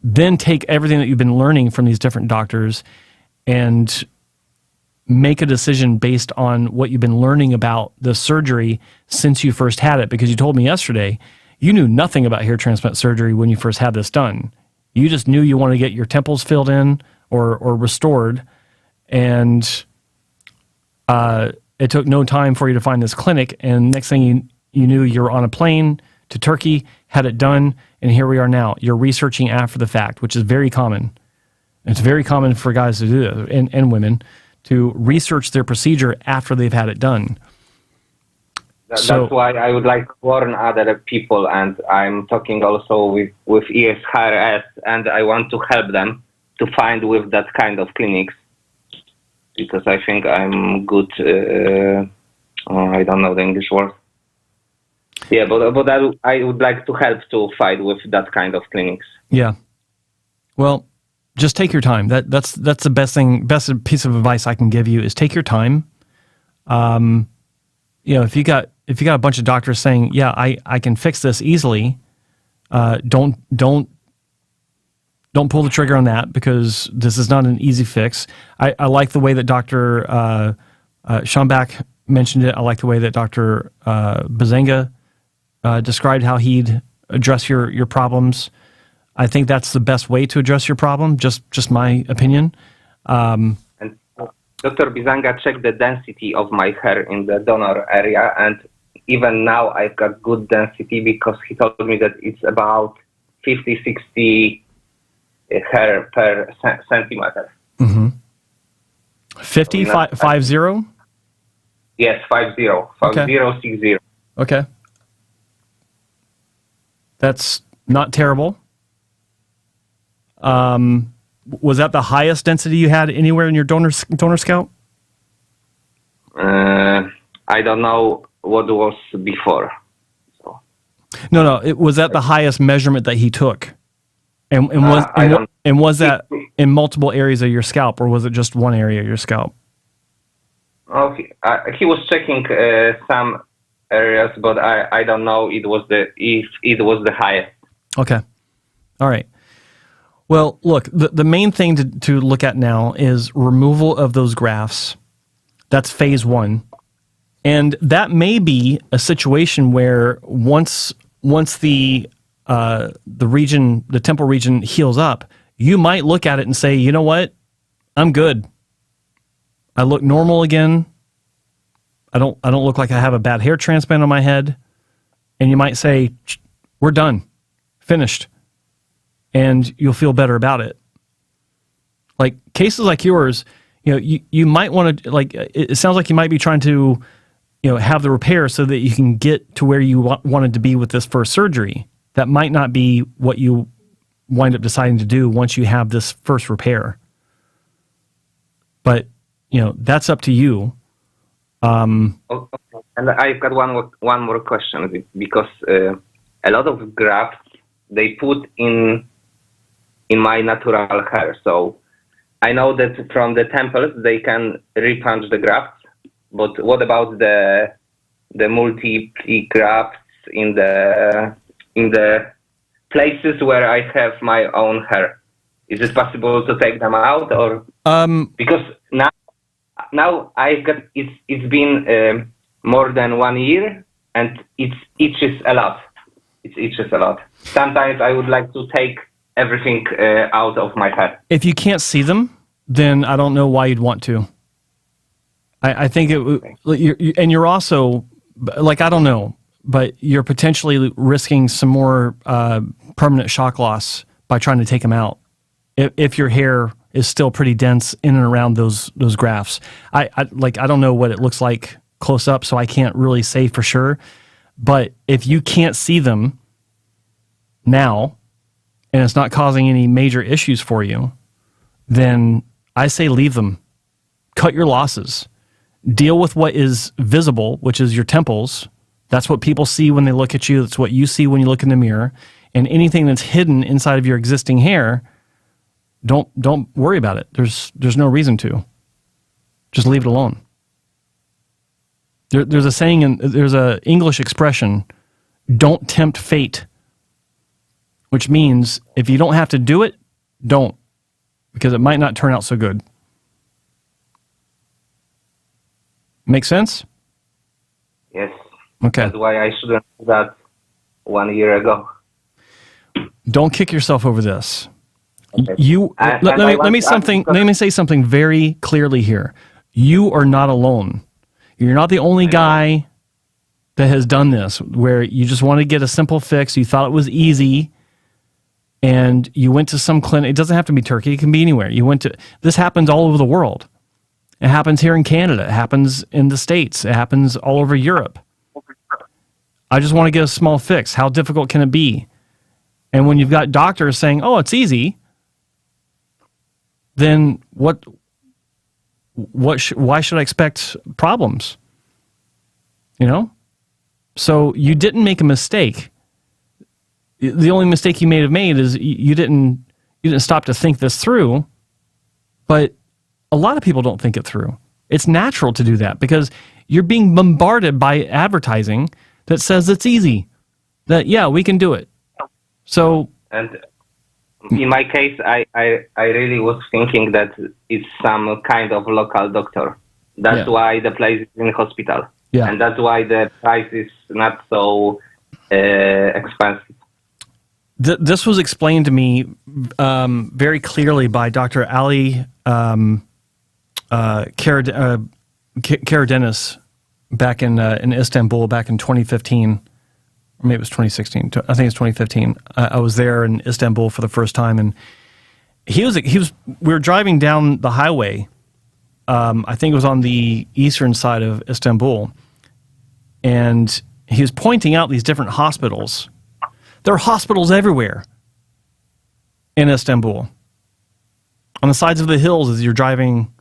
then take everything that you've been learning from these different doctors and make a decision based on what you've been learning about the surgery since you first had it. Because you told me yesterday you knew nothing about hair transplant surgery when you first had this done. You just knew you wanted to get your temples filled in or restored, and it took no time for you to find this clinic, and next thing you knew, you were on a plane to Turkey, had it done, and here we are now. You're researching after the fact, which is very common. It's very common for guys to do that, and women, to research their procedure after they've had it done. That's why I would like to warn other people, and I'm talking also with ESHRS, and I want to help them to find with that kind of clinics, because I think I'm good. I don't know the English word. Yeah, but I would like to help to fight with that kind of clinics. Yeah. Well, just take your time. That's the best piece of advice I can give you is take your time. If you got a bunch of doctors saying, yeah, I can fix this easily, don't pull the trigger on that, because this is not an easy fix. I like the way that Dr. Schomback mentioned it. I like the way that Dr. Bazenga described how he'd address your problems. I think that's the best way to address your problem, just my opinion. And Dr. Bizanga checked the density of my hair in the donor area, and even now I've got good density because he told me that it's about 50, 60 hair per centimeter. Mm-hmm. 50, 50? Yes, 50, 60. Okay. That's not terrible. Was that the highest density you had anywhere in your donor scalp? I don't know what was before. So. No. Was that the highest measurement that he took? And was that in multiple areas of your scalp, or was it just one area of your scalp? Oh, he was checking some areas, but I don't know if it was the highest. Okay. All right. Well, look, the main thing to look at now is removal of those grafts. That's phase 1. And that may be a situation where once the region, the temple region heals up, you might look at it and say, you know what? I'm good. I look normal again. I don't look like I have a bad hair transplant on my head. And you might say, we're done. Finished. And you'll feel better about it. Like cases like yours, you might want to, like, it sounds like you might be trying to, have the repair so that you can get to where you wanted to be with this first surgery. That might not be what you wind up deciding to do once you have this first repair. But, that's up to you. And I've got one more question, because a lot of grafts they put in my natural hair. So I know that from the temples they can repunch the grafts, but what about the multiple grafts in the places where I have my own hair? Is it possible to take them out, or because now I've got it's been more than 1 year and it itches a lot. It itches a lot. Sometimes I would like to take everything out of my head. If you can't see them, then I don't know why you'd want to. I think you're also, like, I don't know, but you're potentially risking some more permanent shock loss by trying to take them out. If your hair is still pretty dense in and around those grafts. I don't know what it looks like close up, so I can't really say for sure. But if you can't see them now, and it's not causing any major issues for you, then I say leave them. Cut your losses. Deal with what is visible, which is your temples. That's what people see when they look at you. That's what you see when you look in the mirror. And anything that's hidden inside of your existing hair, don't worry about it. There's no reason to. Just leave it alone. There's a saying, and there's a English expression, don't tempt fate, which means if you don't have to do it, don't, because it might not turn out so good. Make sense? Yes. Okay. That's why I shouldn't do that 1 year ago. Don't kick yourself over this. Okay. Let me say something very clearly here. You are not alone. You're not the only guy that has done this, where you just want to get a simple fix. You thought it was easy, and you went to some clinic. It doesn't have to be Turkey. It can be anywhere. This happens all over the world. It happens here in Canada. It happens in the States. It happens all over Europe. I just want to get a small fix. How difficult can it be? And when you've got doctors saying, oh, it's easy, then why should I expect problems? So you didn't make a mistake. The only mistake you may have made is you didn't stop to think this through. But a lot of people don't think it through. It's natural to do that because you're being bombarded by advertising that says it's easy. That, yeah, we can do it. So, and in my case, I really was thinking that it's some kind of local doctor. That's why the place is in hospital. Yeah. And that's why the price is not so expensive. This was explained to me very clearly by Dr. Ali Karadenis back in Istanbul back in 2015, or maybe it was 2016. I think it's 2015. I was there in Istanbul for the first time, and he was. We were driving down the highway. I think it was on the eastern side of Istanbul, and he was pointing out these different hospitals. There are hospitals everywhere in Istanbul, on the sides of the hills as you're driving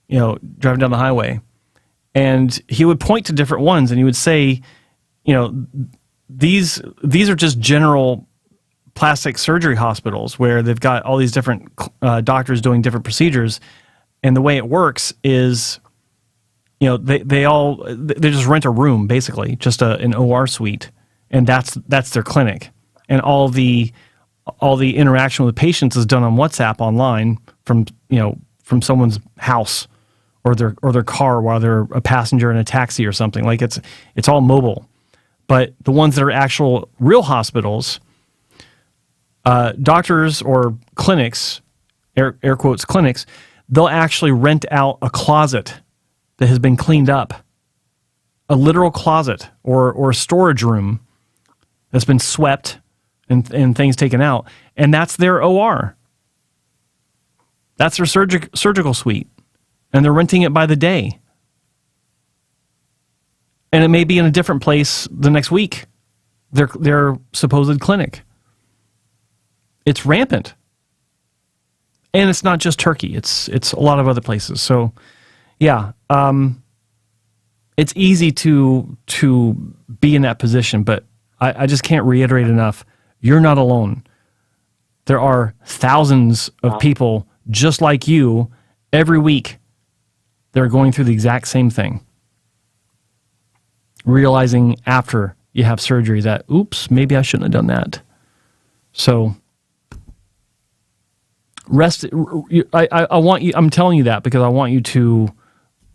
down the highway. And he would point to different ones, and he would say, these are just general plastic surgery hospitals where they've got all these different doctors doing different procedures. And the way it works is, they just rent a room, basically, just an OR suite, and that's their clinic. And all the interaction with patients is done on WhatsApp online from someone's house or their car while they're a passenger in a taxi or something. Like it's all mobile. But the ones that are actual real hospitals, doctors or clinics, air quotes clinics, they'll actually rent out a closet that has been cleaned up, a literal closet or a storage room that's been swept and things taken out, and that's their OR. That's their surgical suite, and they're renting it by the day. And it may be in a different place the next week, their supposed clinic. It's rampant. And it's not just Turkey. It's a lot of other places. So, yeah, it's easy to be in that position, but I just can't reiterate enough. You're not alone. There are thousands of people just like you every week that are going through the exact same thing. Realizing after you have surgery that, oops, maybe I shouldn't have done that. So rest. I want you. I'm telling you that because I want you to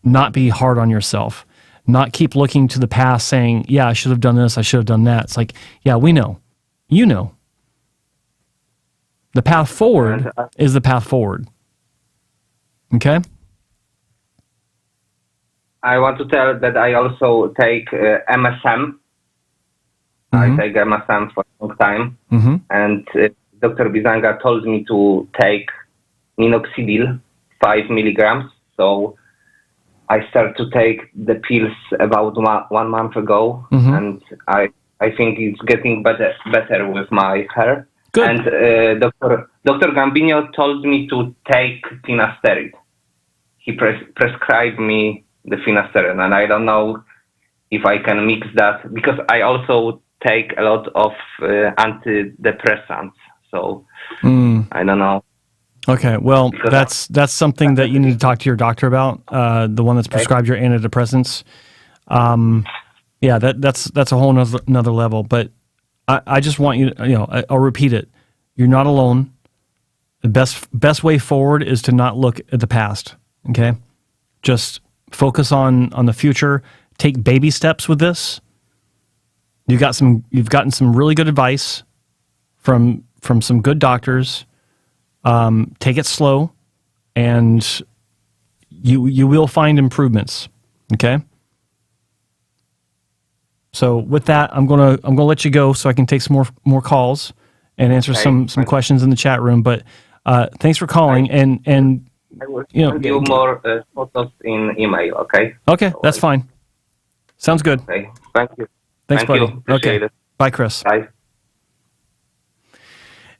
not be hard on yourself. Not keep looking to the past, saying, "Yeah, I should have done this. I should have done that." It's like, yeah, we know. You know. The path forward is the path forward. Okay. I want to tell that I also take MSM. Mm-hmm. I take MSM for a long time, and Dr. Bizanga told me to take minoxidil 5 milligrams. So I started to take the pills about 1 month ago, and I think it's getting better with my hair. Good. And Dr. Gambino told me to take finasteride. He prescribed me the finasteride, and I don't know if I can mix that because I also take a lot of antidepressants. So I don't know. Okay, well, that's something that you need to talk to your doctor about. The one that's prescribed your antidepressants. Yeah, that's a whole another level. But I just want you to, I'll repeat it. You're not alone. The best way forward is to not look at the past. Okay, just focus on the future. Take baby steps with this. You've gotten some really good advice from some good doctors. Take it slow, and you will find improvements. Okay. So with that, I'm gonna let you go so I can take some more calls and answer some questions in the chat room. But thanks for calling, and I will send you more photos in email. Okay. Okay, that's fine. Sounds good. Okay. Thank you. Thanks, buddy. Appreciate it. Bye, Chris. Bye.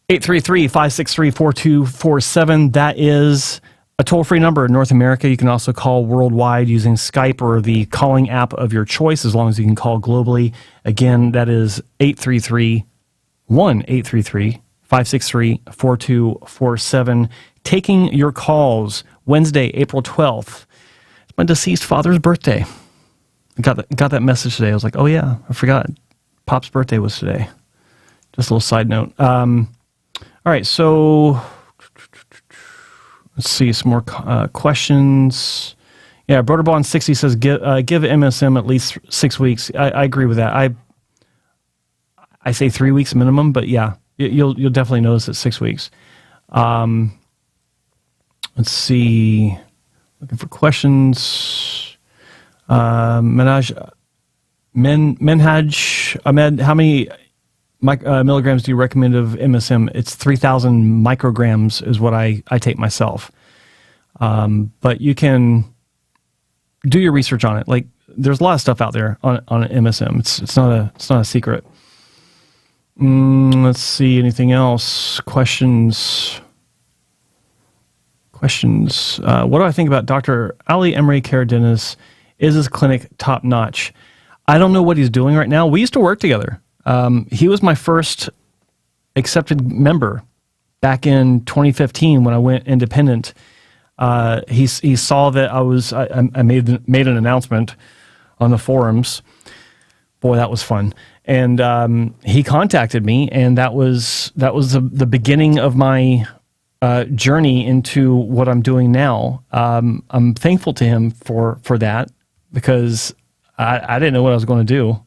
833-563-4247. That is a toll-free number in North America. You can also call worldwide using Skype or the calling app of your choice, as long as you can call globally. Again, that is 833-563-4247. Taking your calls Wednesday, April 12th. It's my deceased father's birthday. I got that message today. I was like, oh yeah, I forgot. Pop's birthday was today. Just a little side note. All right, so let's see some more questions. Yeah, Broderbond60 says give MSM at least 6 weeks. I agree with that. I say 3 weeks minimum, but yeah, you'll definitely notice it 6 weeks. Let's see. Looking for questions. Menhaj Ahmed, how many milligrams do you recommend of MSM? It's 3,000 micrograms is what I take myself. But you can do your research on it. Like, there's a lot of stuff out there on MSM. It's not a secret. Let's see, anything else? Questions. What do I think about Dr. Ali Emery Karadeniz? Is his clinic top notch? I don't know what he's doing right now. We used to work together. He was my first accepted member back in 2015 when I went independent. He saw that I made an announcement on the forums. Boy, that was fun. And he contacted me, and that was the beginning of my journey into what I'm doing now. I'm thankful to him for that, because I didn't know what I was going to do.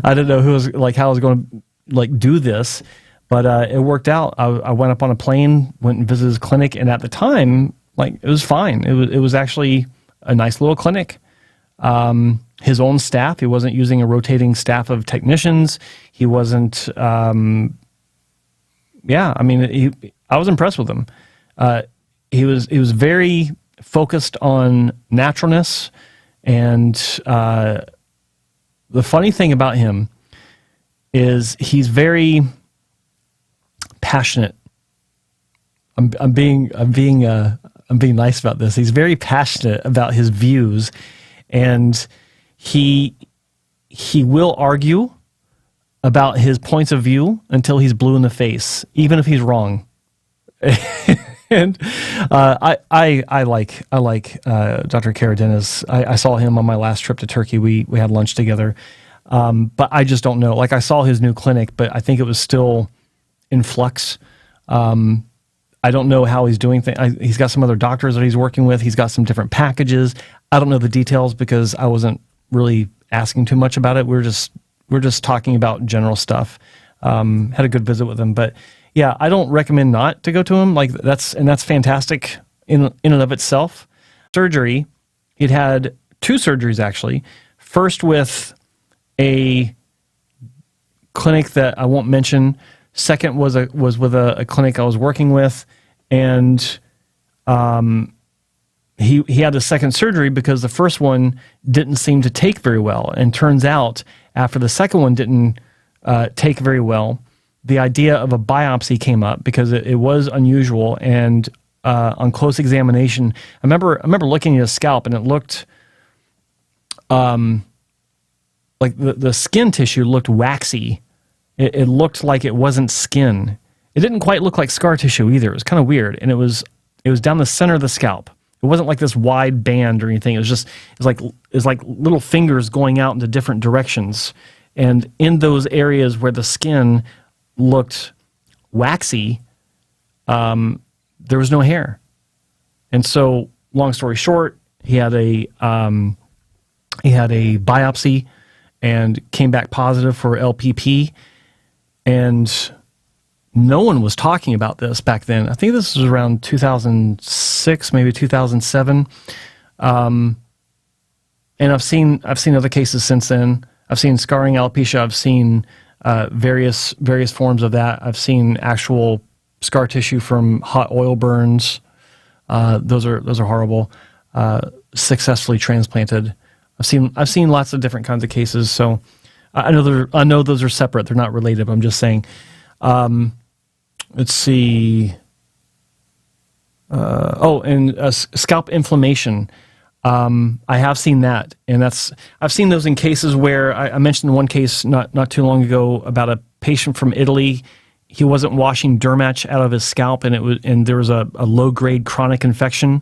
I didn't know how I was going to do this, but it worked out. I went up on a plane, went and visited his clinic, and at the time, it was fine. It was actually a nice little clinic. His own staff. He wasn't using a rotating staff of technicians. He wasn't. I was impressed with him. He was very focused on naturalness, and the funny thing about him is he's very passionate. I'm being nice about this. He's very passionate about his views, and he will argue about his points of view until he's blue in the face, even if he's wrong. And I like Dr. Karadeniz. I saw him on my last trip to Turkey. We had lunch together, but I just don't know. I saw his new clinic, but I think it was still in flux. I don't know how he's doing things. He's got some other doctors that he's working with. He's got some different packages. I don't know the details because I wasn't really asking too much about it. We're just talking about general stuff. Had a good visit with him, but yeah, I don't recommend not to go to him. That's fantastic in and of itself. Surgery, he'd had 2 surgeries actually. First with a clinic that I won't mention. Second was with a clinic I was working with, and he had a second surgery because the first one didn't seem to take very well. And turns out after the second one didn't take very well, the idea of a biopsy came up because it was unusual. And on close examination, I remember looking at his scalp, and it looked like the skin tissue looked waxy. It looked like it wasn't skin. It didn't quite look like scar tissue either. It was kind of weird, and it was down the center of the scalp. It wasn't like this wide band or anything. It was like little fingers going out into different directions, and in those areas where the skin looked waxy, there was no hair. And so, long story short, he had a biopsy and came back positive for LPP. And no one was talking about this back then. I think this was around 2006, maybe 2007. And I've seen other cases since then. I've seen scarring alopecia. I've seen various forms of that. I've seen actual scar tissue from hot oil burns. Those are horrible. Successfully transplanted. I've seen lots of different kinds of cases. So I know those are separate. They're not related. But I'm just saying. Let's see. Scalp inflammation. I have seen that, and I've seen those in cases where I mentioned one case not too long ago about a patient from Italy. He wasn't washing Dermatch out of his scalp, and there was a low grade chronic infection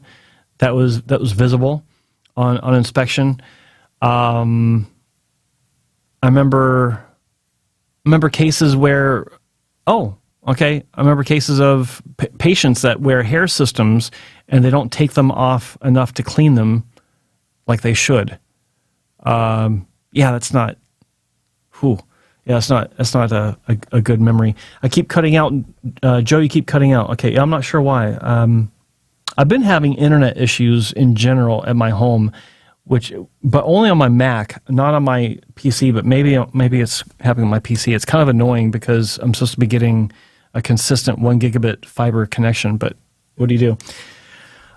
that was visible on inspection. I remember cases where Okay, I remember cases of patients that wear hair systems and they don't take them off enough to clean them like they should. Yeah, that's not. Whew. Yeah, that's not a good memory. I keep cutting out. Joe, you keep cutting out. Okay, I'm not sure why. I've been having internet issues in general at my home, but only on my Mac, not on my PC. But maybe it's happening on my PC. It's kind of annoying because I'm supposed to be getting a consistent 1 gigabit fiber connection. But what do you do?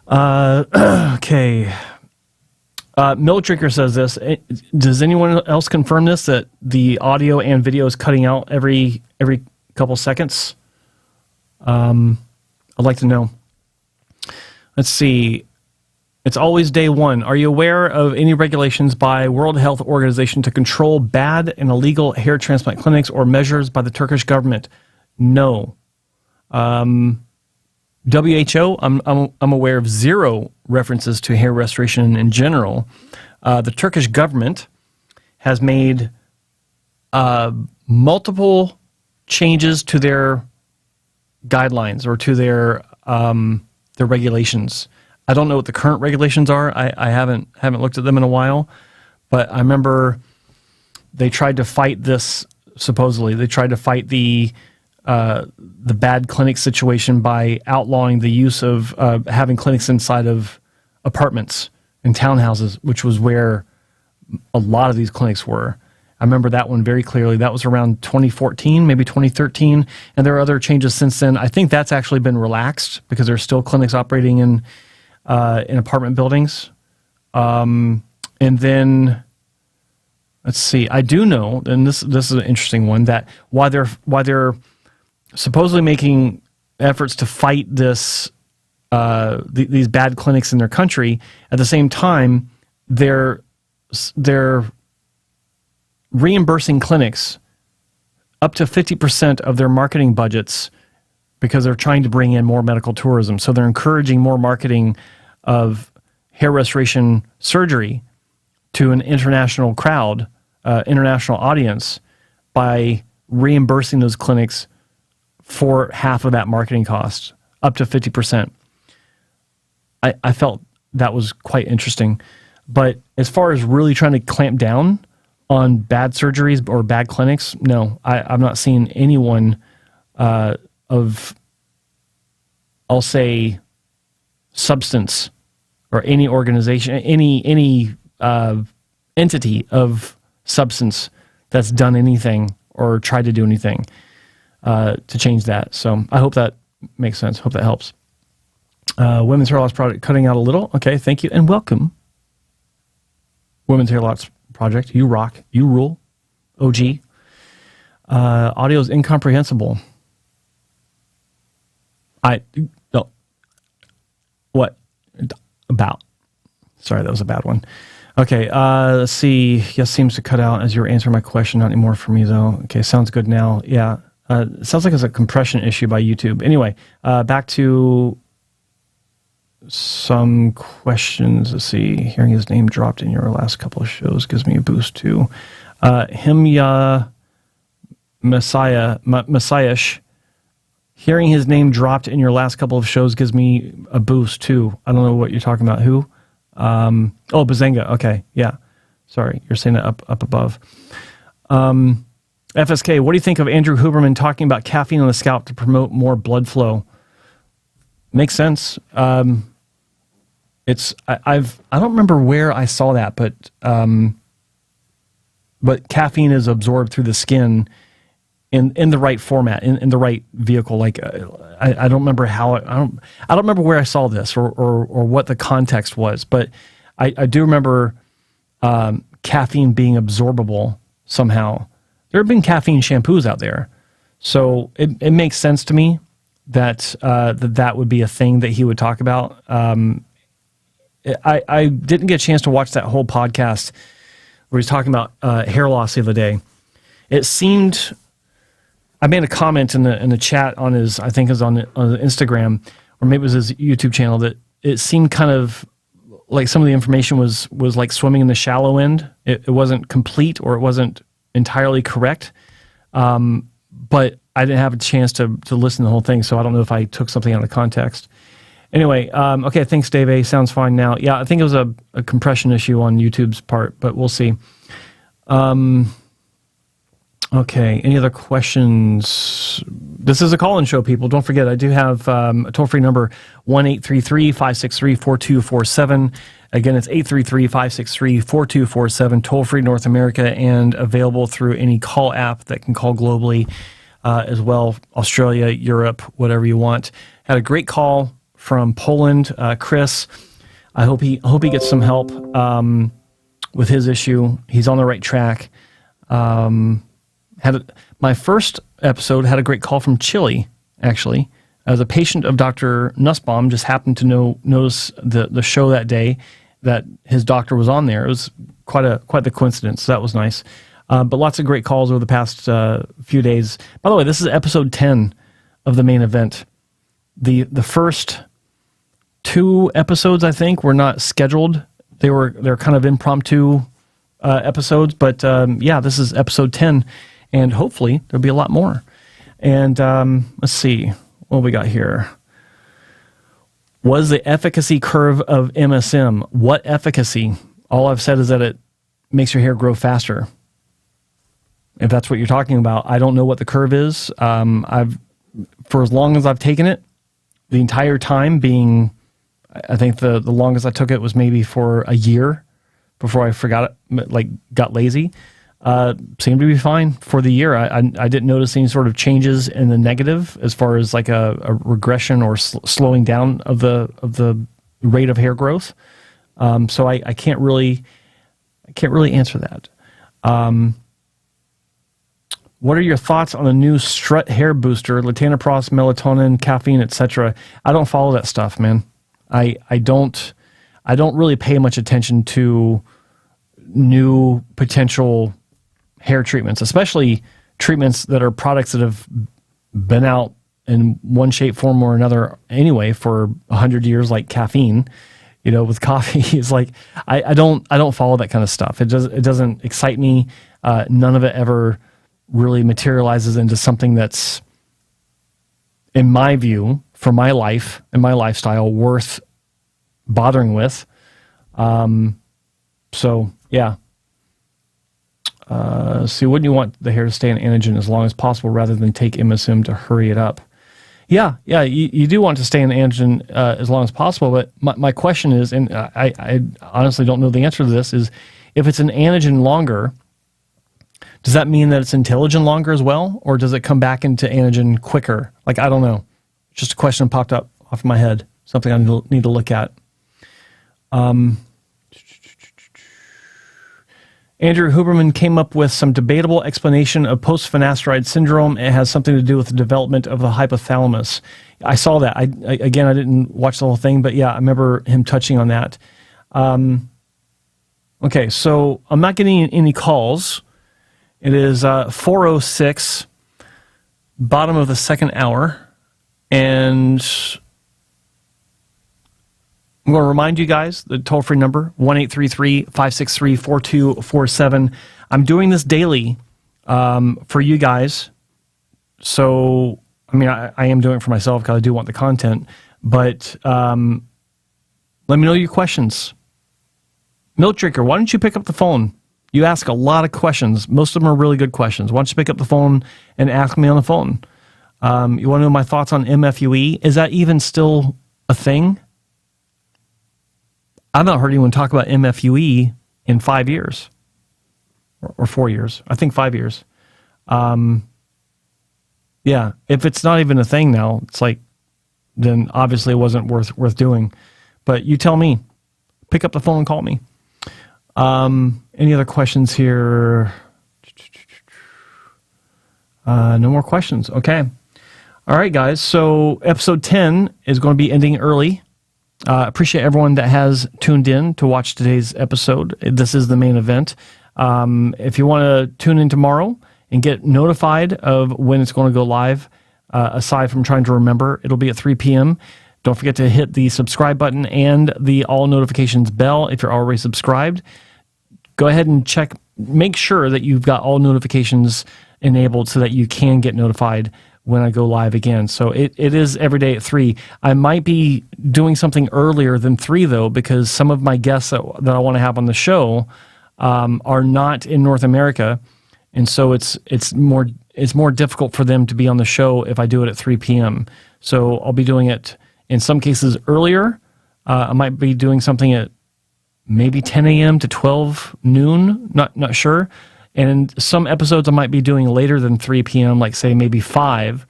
Okay. Milk Drinker says this. Does anyone else confirm this, that the audio and video is cutting out every couple seconds? I'd like to know. Let's see. It's always day one. Are you aware of any regulations by World Health Organization to control bad and illegal hair transplant clinics or measures by the Turkish government? No. WHO, I'm aware of zero references to hair restoration in general. The Turkish government has made multiple changes to their guidelines or to their regulations. I don't know what the current regulations are. I haven't looked at them in a while, but I remember they tried to fight this. Supposedly, they tried to fight the bad clinic situation by outlawing the use of having clinics inside of apartments and townhouses, which was where a lot of these clinics were. I remember that one very clearly. That was around 2014, maybe 2013, and there are other changes since then. I think that's actually been relaxed because there's still clinics operating in apartment buildings. And then, let's see. I do know, and this is an interesting one, that why they're supposedly making efforts to fight these bad clinics in their country. At the same time, they're reimbursing clinics up to 50% of their marketing budgets because they're trying to bring in more medical tourism. So they're encouraging more marketing of hair restoration surgery to an international crowd, international audience, by reimbursing those clinics for half of that marketing cost, up to 50%. I felt that was quite interesting. But as far as really trying to clamp down on bad surgeries or bad clinics, no, I've not seen anyone of, I'll say, substance or any organization, any entity of substance that's done anything or tried to do anything to change that. So I hope that makes sense. Hope that helps. Women's Hair Loss Project cutting out a little. Okay, thank you and welcome. Women's Hair Loss Project, you rock, you rule. OG. Audio is incomprehensible. No. What? About. Sorry, that was a bad one. Okay, let's see. Yes, seems to cut out as you were answering my question. Not anymore for me, though. Okay, sounds good now. Yeah. It sounds like it's a compression issue by YouTube. Anyway, back to some questions. Let's see. Hearing his name dropped in your last couple of shows gives me a boost, too. Himya Messiah-ish. Hearing his name dropped in your last couple of shows gives me a boost, too. I don't know what you're talking about. Who? Oh, Bazenga. Okay, yeah. Sorry, you're saying it up above. FSK, what do you think of Andrew Huberman talking about caffeine on the scalp to promote more blood flow? Makes sense. I don't remember where I saw that, but caffeine is absorbed through the skin in the right format, in the right vehicle. Like I don't remember how I don't remember where I saw this or what the context was, but I do remember caffeine being absorbable somehow. There have been caffeine shampoos out there, so it makes sense to me that that would be a thing that he would talk about. I didn't get a chance to watch that whole podcast where he's talking about hair loss the other day. It seemed, I made a comment in the chat on his, I think it was on Instagram, or maybe it was his YouTube channel, that it seemed kind of like some of the information was like swimming in the shallow end. It wasn't complete, or it wasn't entirely correct. But I didn't have a chance to listen to the whole thing, so I don't know if I took something out of context. Anyway, okay, thanks, Dave A. Sounds fine now. Yeah, I think it was a compression issue on YouTube's part, but we'll see. Okay, any other questions? This is a call-in show, people. Don't forget, I do have a toll-free number, 1-833-563-4247. Again, it's 833-563-4247, toll-free North America, and available through any call app that can call globally as well, Australia, Europe, whatever you want. Had a great call from Poland, Chris. I hope he gets some help with his issue. He's on the right track. My first episode had a great call from Chile, actually. As a patient of Dr. Nussbaum, just happened to notice the show that day that his doctor was on there. It was quite the coincidence. So that was nice. But lots of great calls over the past few days. By the way, this is episode 10 of the main event. The first 2 episodes, I think, were not scheduled. They're kind of impromptu episodes. But yeah, this is episode 10. And hopefully there'll be a lot more. And let's see what we got here. Was the efficacy curve of MSM? What efficacy? All I've said is that it makes your hair grow faster. If that's what you're talking about, I don't know what the curve is. For as long as I've taken it, the entire time being, I think the longest I took it was maybe for a year before I forgot it, like got lazy. Seemed to be fine for the year. I didn't notice any sort of changes in the negative as far as like a regression or slowing down of the rate of hair growth. So I can't really answer that. What are your thoughts on the new Strut hair booster, latanoprost, melatonin, caffeine, etc.? I don't follow that stuff, man. I don't really pay much attention to new potential hair treatments, especially treatments that are products that have been out in one shape, form, or another anyway for 100 years, like caffeine. You know, with coffee, it's like I don't follow that kind of stuff. It doesn't excite me. None of it ever really materializes into something that's, in my view, for my life and my lifestyle, worth bothering with. So yeah. See, wouldn't you want the hair to stay in anagen as long as possible rather than take MSM to hurry it up? Yeah, you do want to stay in anagen as long as possible, but my question is, and I honestly don't know the answer to this, is if it's an anagen longer, does that mean that it's intelligent longer as well, or does it come back into anagen quicker? Like, I don't know. Just a question popped up off my head, something I need to look at. Andrew Huberman came up with some debatable explanation of post-finasteride syndrome. It has something to do with the development of the hypothalamus. I saw that. I didn't watch the whole thing, but yeah, I remember him touching on that. Okay, so I'm not getting any calls. It is 4:06, bottom of the second hour, and I'm going to remind you guys, the toll-free number, 1-833-563-4247. I'm doing this daily for you guys. So, I mean, I am doing it for myself because I do want the content. But let me know your questions. Milk Drinker, why don't you pick up the phone? You ask a lot of questions. Most of them are really good questions. Why don't you pick up the phone and ask me on the phone? You want to know my thoughts on MFUE? Is that even still a thing? I've not heard anyone talk about MFUE in 5 years or 4 years. I think 5 years. Yeah, if it's not even a thing now, it's like, then obviously it wasn't worth doing. But you tell me. Pick up the phone and call me. Any other questions here? No more questions. Okay. All right, guys. So episode 10 is going to be ending early. Appreciate everyone that has tuned in to watch today's episode. This is the main event. If you want to tune in tomorrow and get notified of when it's going to go live, aside from trying to remember, it'll be at 3 p.m. Don't forget to hit the subscribe button and the all notifications bell if you're already subscribed. Go ahead and check, make sure that you've got all notifications enabled so that you can get notified when I go live again. So it is every day at 3. I might be doing something earlier than 3 though, because some of my guests that I want to have on the show are not in North America, and so it's more difficult for them to be on the show if I do it at 3 p.m. So I'll be doing it in some cases earlier. I might be doing something at maybe 10 a.m. to 12 noon, not sure. And some episodes I might be doing later than 3 p.m., like say maybe 5,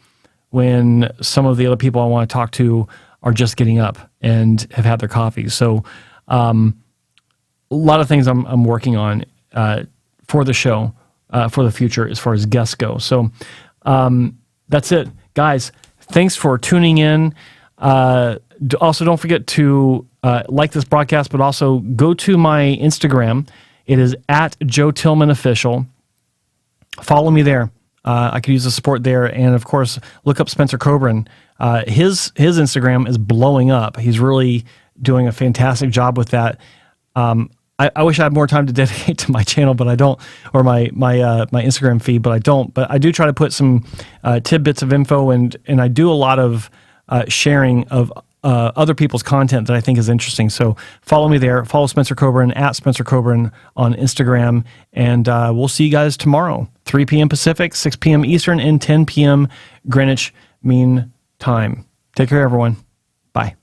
when some of the other people I want to talk to are just getting up and have had their coffee. So a lot of things I'm working on for the show, for the future as far as guests go. So that's it. Guys, thanks for tuning in. Also, don't forget to like this broadcast, but also go to my Instagram. It is at Joe Tillman Official. Follow me there. I could use the support there. And of course, look up Spencer Coburn. His Instagram is blowing up. He's really doing a fantastic job with that. I wish I had more time to dedicate to my channel, but I don't, or my Instagram feed, but I don't. But I do try to put some tidbits of info, and I do a lot of sharing of other people's content that I think is interesting. So follow me there. Follow Spencer Coburn at Spencer Coburn on Instagram, and we'll see you guys tomorrow, 3 p.m. Pacific, 6 p.m. Eastern, and 10 p.m. Greenwich Mean Time. Take care, everyone. Bye.